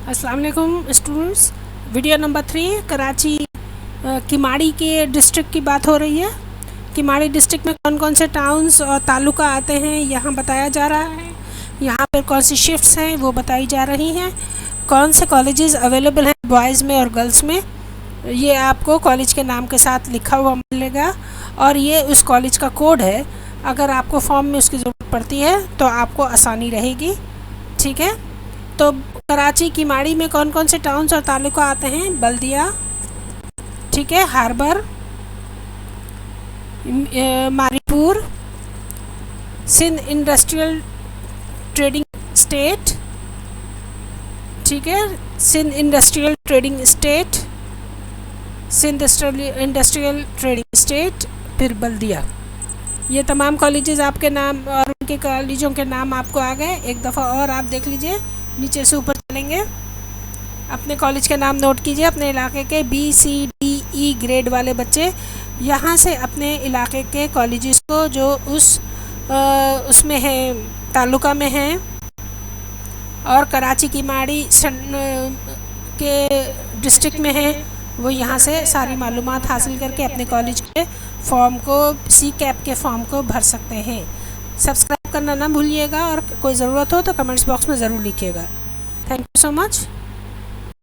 अस्सलाम वालेकुम students. Video number 3 Karachi Kimadi के डिस्ट्रिक्ट की बात हो रही है। किमाड़ी डिस्ट्रिक्ट में कौन कौन से टाउन्स और तालुका आते हैं यहाँ बताया जा रहा है। यहाँ पर कौन सी शिफ्ट्स हैं वो बताई जा रही हैं। कौन से कॉलेजेस अवेलेबल हैं बॉयज़ में और गर्ल्स में, ये आपको कॉलेज के नाम के साथ लिखा हुआ मिलेगा और ये उस कॉलेज का कोड है। अगर आपको फॉर्म में उसकी ज़रूरत पड़ती है तो आपको आसानी रहेगी। ठीक है, तो कराची किमाड़ी में कौन कौन से टाउन्स और तालुका आते हैं? बल्दिया, ठीक है, harbour, Mauripur, Sindh industrial trading estate, ठीक है, Sindh industrial trading estate, Sindh industrial trading estate, फिर बल्दिया। ये तमाम कॉलेजेस आपके नाम और उनके कॉलेजों के नाम आपको आ गए। एक दफ़ा और आप देख लीजिए, नीचे से ऊपर चलेंगे, अपने कॉलेज के नाम नोट कीजिए। अपने इलाके के BCDE ग्रेड वाले बच्चे यहाँ से अपने इलाके के कॉलेजेस को जो उसमें है, तालुका में हैं और कराची किमाड़ी के डिस्ट्रिक्ट में है, वो यहाँ से सारी मालूमात हासिल करके अपने कॉलेज के फॉर्म को, C-CAP के फॉर्म को भर सकते हैं। सब्सक्राइब करना ना भूलिएगा और कोई ज़रूरत हो तो कमेंट्स बॉक्स में ज़रूर लिखिएगा। Thank you so much.